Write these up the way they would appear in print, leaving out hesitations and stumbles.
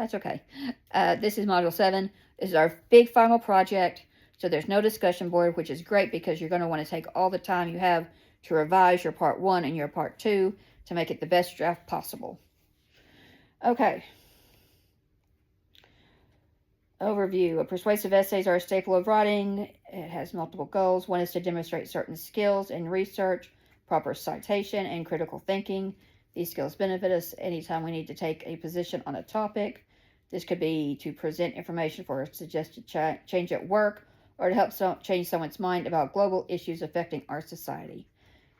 That's okay. This is Module 7. This is our big final project. So there's no discussion board, which is great because you're going to want to take all the time you have to revise your Part 1 and your Part 2 to make it the best draft possible. Okay. Overview. Persuasive essays are a staple of writing. It has multiple goals. One is to demonstrate certain skills in research, proper citation, and critical thinking. These skills benefit us anytime we need to take a position on a topic. This could be to present information for a suggested change at work, or to help change someone's mind about global issues affecting our society.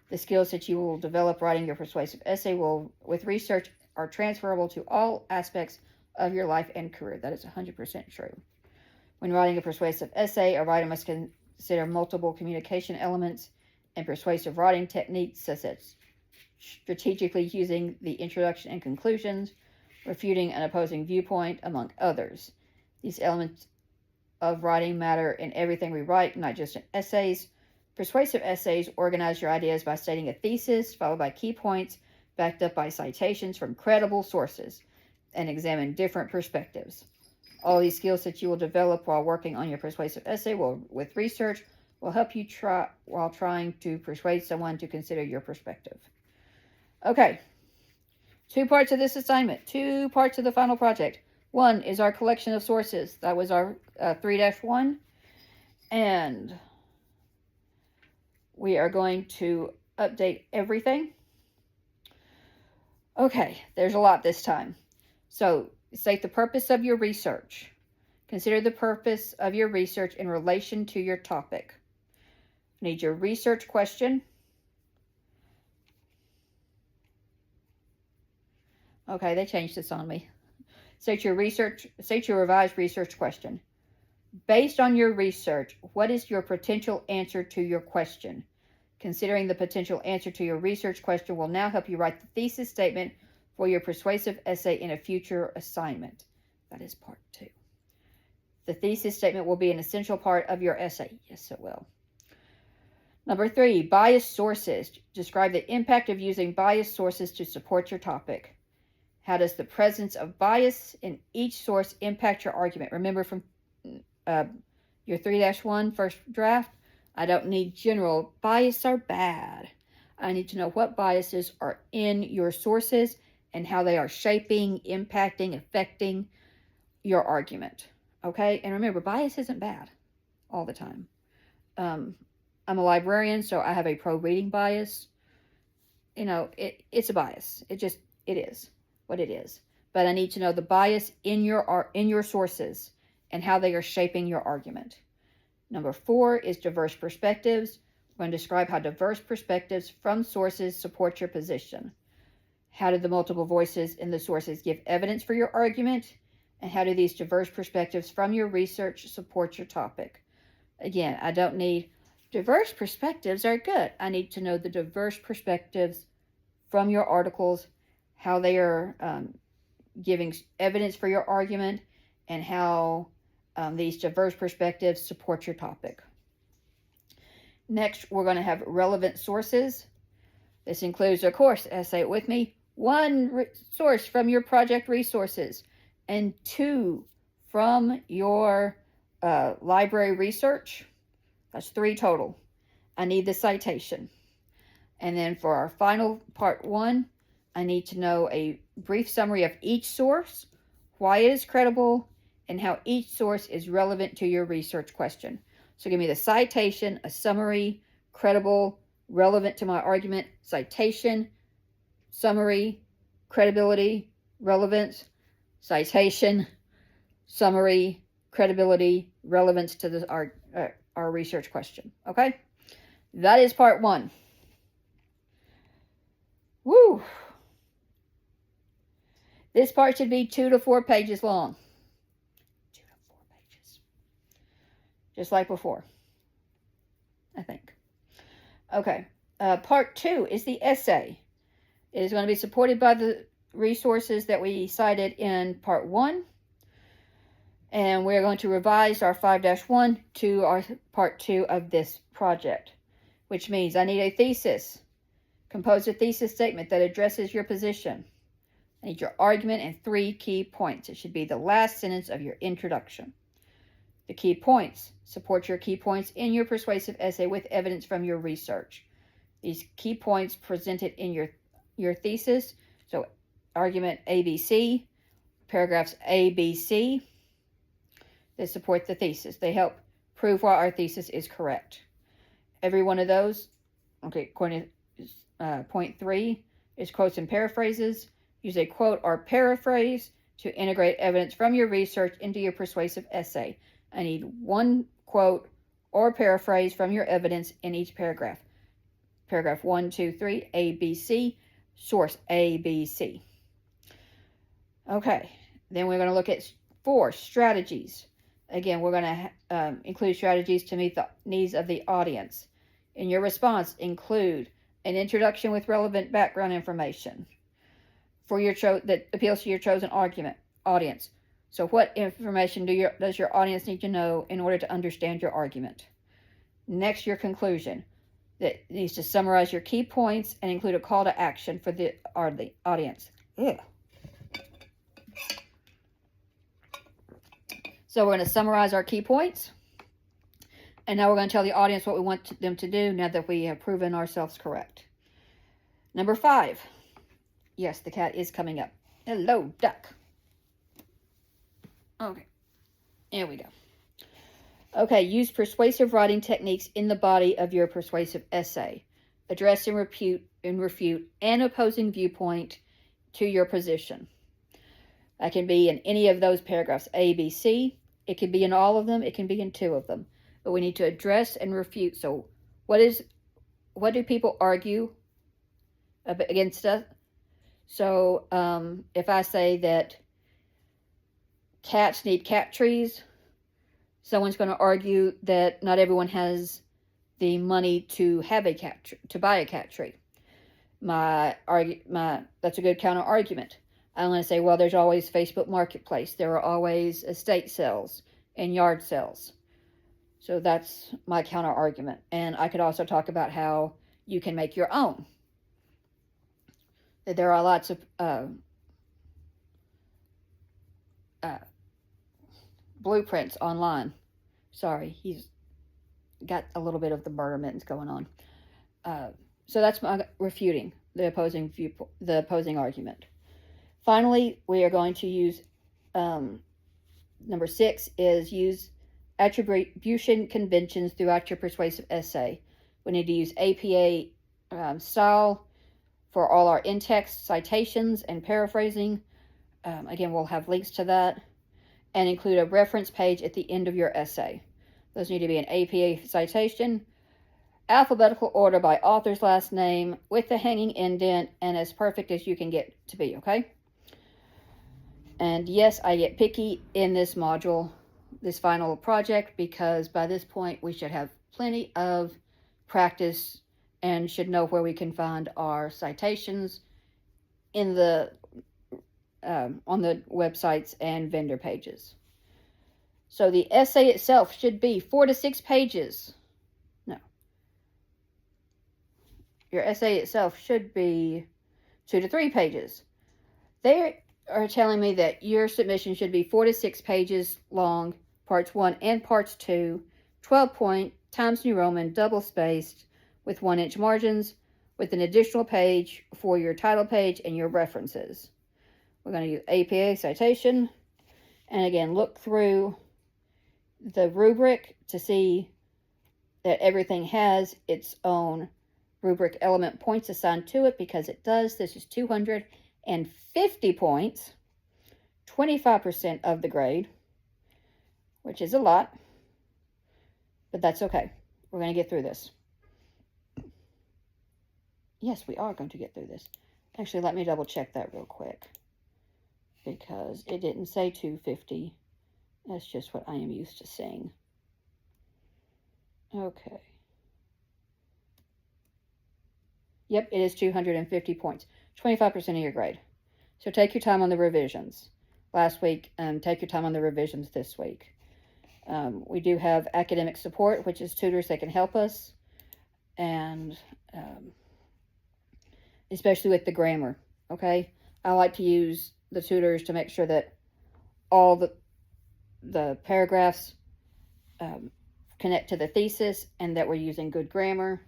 The skills that you will develop writing your persuasive essay with research are transferable to all aspects of your life and career. That is 100% true. When writing a persuasive essay, a writer must consider multiple communication elements and persuasive writing techniques, such as strategically using the introduction and conclusions, refuting an opposing viewpoint, among others. These elements of writing matter in everything we write, not just in essays. Persuasive essays organize your ideas by stating a thesis, followed by key points, backed up by citations from credible sources, and examine different perspectives. All these skills that you will develop while working on your persuasive essay with research will help you while trying to persuade someone to consider your perspective. Okay, 2 parts of this assignment, 2 parts of the final project. 1 is our collection of sources. That was our 3-1. And we are going to update everything. Okay, there's a lot this time. So, state the purpose of your research. Consider the purpose of your research in relation to your topic. Need your research question. Okay, they changed this on me. State your revised research question. Based on your research, what is your potential answer to your question? Considering the potential answer to your research question will now help you write the thesis statement for your persuasive essay in a future assignment. That is part 2. The thesis statement will be an essential part of your essay. Yes, it will. Number 3, biased sources. Describe the impact of using biased sources to support your topic. How does the presence of bias in each source impact your argument? Remember from your 3-1 first draft, I don't need general. Bias are bad. I need to know what biases are in your sources and how they are shaping, impacting, affecting your argument. Okay? And remember, bias isn't bad all the time. I'm a librarian, so I have a pro-reading bias. You know, it's a bias. It is what it is. But I need to know the bias in your sources and how they are shaping your argument. Number 4 is diverse perspectives. We're going to describe how diverse perspectives from sources support your position. How do the multiple voices in the sources give evidence for your argument? And how do these diverse perspectives from your research support your topic? Again, I don't need diverse perspectives are good. I need to know the diverse perspectives from your articles, how they are giving evidence for your argument, and how these diverse perspectives support your topic. Next, we're going to have relevant sources. This includes, of course, say it with me, 1 source from your project resources, and 2 from your library research. That's 3 total. I need the citation. And then for our final part 1, I need to know a brief summary of each source, why it is credible, and how each source is relevant to your research question. So give me the citation, a summary, credible, relevant to my argument, citation, summary, credibility, relevance, citation, summary, credibility, relevance to our research question. Okay? That is part 1. Woo! This part should be 2 to 4 pages long. 2 to 4 pages. Just like before, I think. Okay. Part 2 is the essay. It is going to be supported by the resources that we cited in part 1. And we're going to revise our 5-1 to our part 2 of this project, which means I need a thesis. Compose a thesis statement that addresses your position. I need your argument and 3 key points. It should be the last sentence of your introduction. The key points. Support your key points in your persuasive essay with evidence from your research. These key points presented in your thesis. So argument ABC, paragraphs A, B, C, that support the thesis. They help prove why our thesis is correct. Every one of those, okay, point 3 is quotes and paraphrases. Use a quote or paraphrase to integrate evidence from your research into your persuasive essay. I need 1 quote or paraphrase from your evidence in each paragraph. Paragraph 1, 2, 3, A, B, C, source A, B, C. Okay, then we're going to look at 4 strategies. Again, we're going to include strategies to meet the needs of the audience. In your response, include an introduction with relevant background information for that appeals to your chosen audience. So what information does your audience need to know in order to understand your argument? Next, your conclusion. That needs to summarize your key points and include a call to action for the audience. Ugh. So we're going to summarize our key points. And now we're going to tell the audience what we want them to do now that we have proven ourselves correct. Number 5. Yes, the cat is coming up. Hello, duck. Okay. There we go. Okay, use persuasive writing techniques in the body of your persuasive essay. Address and refute an opposing viewpoint to your position. That can be in any of those paragraphs, A, B, C. It can be in all of them. It can be in 2 of them. But we need to address and refute. So what do people argue against us? So if I say that cats need cat trees, someone's going to argue that not everyone has the money to have to buy a cat tree. That's a good counter argument. I'm going to say, well, there's always Facebook Marketplace. There are always estate sales and yard sales. So that's my counter argument. And I could also talk about how you can make your own. That there are lots of blueprints online. Sorry, he's got a little bit of the murder mittens going on. So that's my refuting the opposing argument. Finally, we are going to use number 6 is use attribution conventions throughout your persuasive essay. We need to use APA style for all our in-text citations and paraphrasing. Again, we'll have links to that. And include a reference page at the end of your essay. Those need to be an APA citation, alphabetical order by author's last name, with the hanging indent, and as perfect as you can get to be, okay? And yes, I get picky in this module, this final project, because by this point we should have plenty of practice and should know where we can find our citations in the on the websites and vendor pages. So the essay itself should be 4 to 6 pages. No. Your essay itself should be 2 to 3 pages. They are telling me that your submission should be 4 to 6 pages long, parts 1 and parts 2, 12 point, Times New Roman, double spaced, with 1-inch margins, with an additional page for your title page and your references. We're going to use APA citation. And again, look through the rubric to see that everything has its own rubric element points assigned to it, because it does. This is 250 points, 25% of the grade, which is a lot, but that's okay. We're going to get through this. Yes, we are going to get through this. Actually, let me double check that real quick, because it didn't say 250. That's just what I am used to seeing. Okay. Yep, it is 250 points. 25% of your grade. So take your time on the revisions. Last week, take your time on the revisions this week. We do have academic support, which is tutors that can help us. And especially with the grammar, okay? I like to use the tutors to make sure that all the paragraphs connect to the thesis, and that we're using good grammar,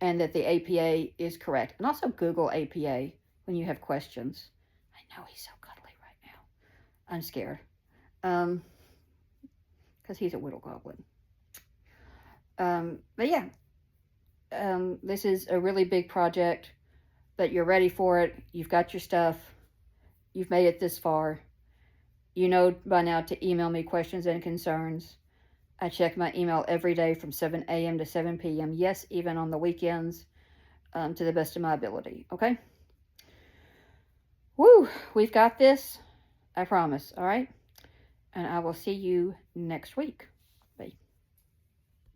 and that the APA is correct. And also Google APA when you have questions. I know he's so cuddly right now. I'm scared. Because he's a whittle goblin. But yeah, this is a really big project, but you're ready for it. You've got your stuff. You've made it this far. You know by now to email me questions and concerns. I check my email every day from 7 a.m. to 7 p.m. Yes, even on the weekends, to the best of my ability. Okay? Woo! We've got this. I promise. All right? And I will see you next week.